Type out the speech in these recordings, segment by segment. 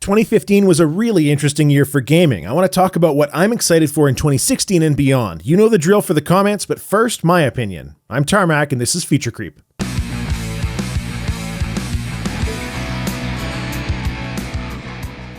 2015 was a really interesting year for gaming. I want to talk about what I'm excited for in 2016 and beyond. You know the drill for the comments, but first, my opinion. I'm Tarmack, and this is Feature Creep.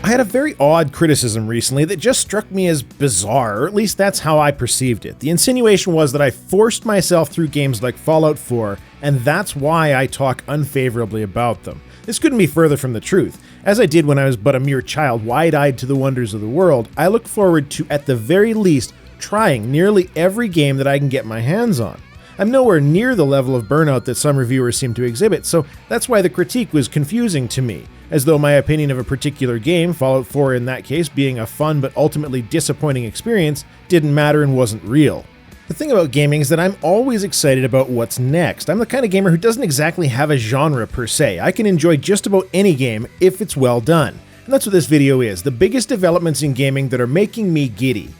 I had a very odd criticism recently that just struck me as bizarre, or at least that's how I perceived it. The insinuation was that I forced myself through games like Fallout 4, and that's why I talk unfavorably about them. This couldn't be further from the truth. As I did when I was but a mere child, wide-eyed to the wonders of the world, I look forward to, at the very least, trying nearly every game that I can get my hands on. I'm nowhere near the level of burnout that some reviewers seem to exhibit, so that's why the critique was confusing to me, as though my opinion of a particular game, Fallout 4 in that case being a fun but ultimately disappointing experience, didn't matter and wasn't real. The thing about gaming is that I'm always excited about what's next. I'm the kind of gamer who doesn't exactly have a genre per se. I can enjoy just about any game if it's well done. And that's what this video is, the biggest developments in gaming that are making me giddy.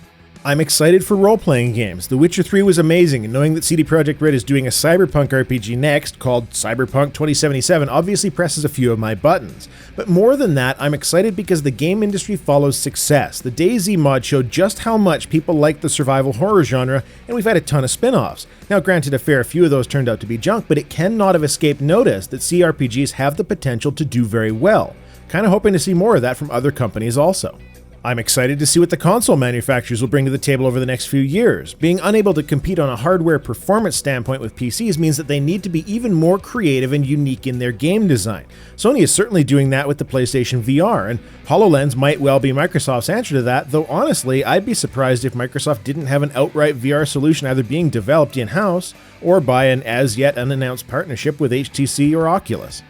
I'm excited for role-playing games. The Witcher 3 was amazing, and knowing that CD Projekt Red is doing a cyberpunk RPG next, called Cyberpunk 2077, obviously presses a few of my buttons. But more than that, I'm excited because the game industry follows success. The DayZ mod showed just how much people like the survival horror genre, and we've had a ton of spin-offs. Now granted, a fair few of those turned out to be junk, but it cannot have escaped notice that CRPGs have the potential to do very well. Kinda hoping to see more of that from other companies also. I'm excited to see what the console manufacturers will bring to the table over the next few years. Being unable to compete on a hardware performance standpoint with PCs means that they need to be even more creative and unique in their game design. Sony is certainly doing that with the PlayStation VR, and HoloLens might well be Microsoft's answer to that, though honestly, I'd be surprised if Microsoft didn't have an outright VR solution either being developed in-house or by an as-yet unannounced partnership with HTC or Oculus.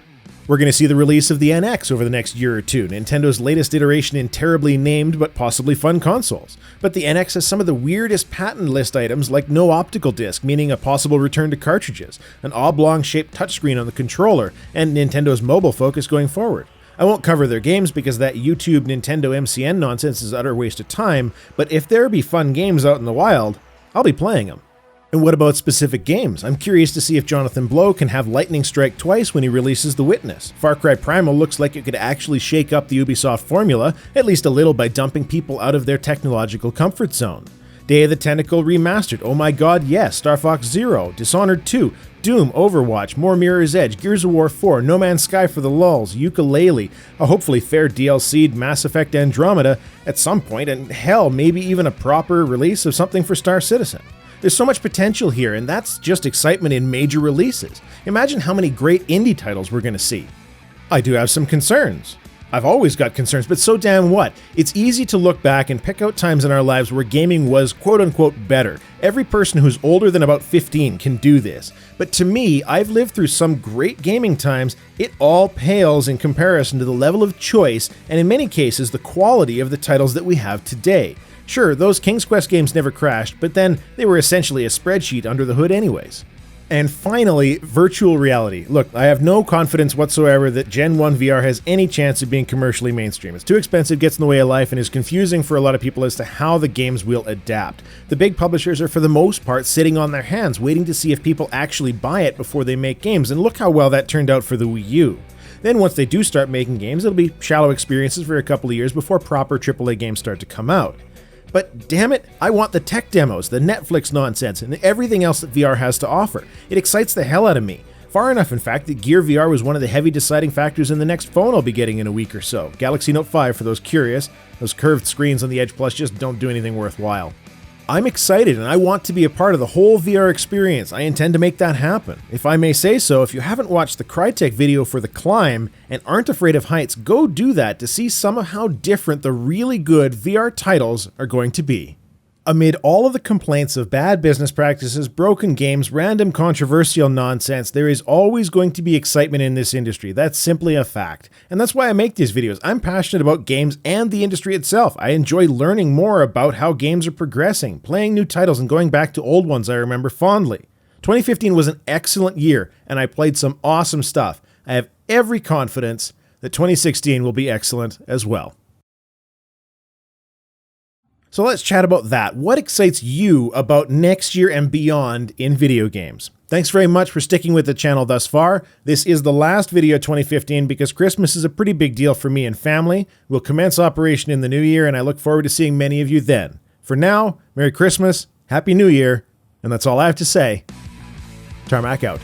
We're going to see the release of the NX over the next year or two, Nintendo's latest iteration in terribly named but possibly fun consoles. But the NX has some of the weirdest patent list items like no optical disc, meaning a possible return to cartridges, an oblong-shaped touchscreen on the controller, and Nintendo's mobile focus going forward. I won't cover their games because that YouTube Nintendo MCN nonsense is utter waste of time, but if there be fun games out in the wild, I'll be playing them. And what about specific games? I'm curious to see if Jonathan Blow can have lightning strike twice when he releases The Witness. Far Cry Primal looks like it could actually shake up the Ubisoft formula, at least a little by dumping people out of their technological comfort zone. Day of the Tentacle Remastered, oh my god yes, Star Fox Zero, Dishonored 2, Doom, Overwatch, more Mirror's Edge, Gears of War 4, No Man's Sky for the lulz, Yooka-Laylee, a hopefully fair DLC'd Mass Effect Andromeda at some point, and hell, maybe even a proper release of something for Star Citizen. There's so much potential here, and that's just excitement in major releases. Imagine how many great indie titles we're going to see. I do have some concerns. I've always got concerns, but so damn what? It's easy to look back and pick out times in our lives where gaming was quote-unquote better. Every person who's older than about 15 can do this. But to me, I've lived through some great gaming times. It all pales in comparison to the level of choice, and in many cases, the quality of the titles that we have today. Sure, those King's Quest games never crashed, but then they were essentially a spreadsheet under the hood anyways. And finally, virtual reality. Look, I have no confidence whatsoever that Gen 1 VR has any chance of being commercially mainstream. It's too expensive, gets in the way of life, and is confusing for a lot of people as to how the games will adapt. The big publishers are for the most part sitting on their hands, waiting to see if people actually buy it before they make games, and look how well that turned out for the Wii U. Then once they do start making games, it'll be shallow experiences for a couple of years before proper AAA games start to come out. But damn it, I want the tech demos, the Netflix nonsense, and everything else that VR has to offer. It excites the hell out of me. Far enough, in fact, that Gear VR was one of the heavy deciding factors in the next phone I'll be getting in a week or so. Galaxy Note 5 for those curious. Those curved screens on the Edge Plus just don't do anything worthwhile. I'm excited and I want to be a part of the whole VR experience. I intend to make that happen. If I may say so, if you haven't watched the Crytek video for The Climb and aren't afraid of heights, go do that to see some of how different the really good VR titles are going to be. Amid all of the complaints of bad business practices, broken games, random controversial nonsense, there is always going to be excitement in this industry. That's simply a fact. And that's why I make these videos. I'm passionate about games and the industry itself. I enjoy learning more about how games are progressing, playing new titles, and going back to old ones I remember fondly. 2015 was an excellent year, and I played some awesome stuff. I have every confidence that 2016 will be excellent as well. So let's chat about that. What excites you about next year and beyond in video games? Thanks Thanks very much for sticking with the channel thus far. This is the last video 2015 because Christmas is a pretty big deal for me and family. We'll commence operation in the new year, and I look forward to seeing many of you then. For now, Merry Christmas, Happy New Year, and that's all I have to say. Tarmack out.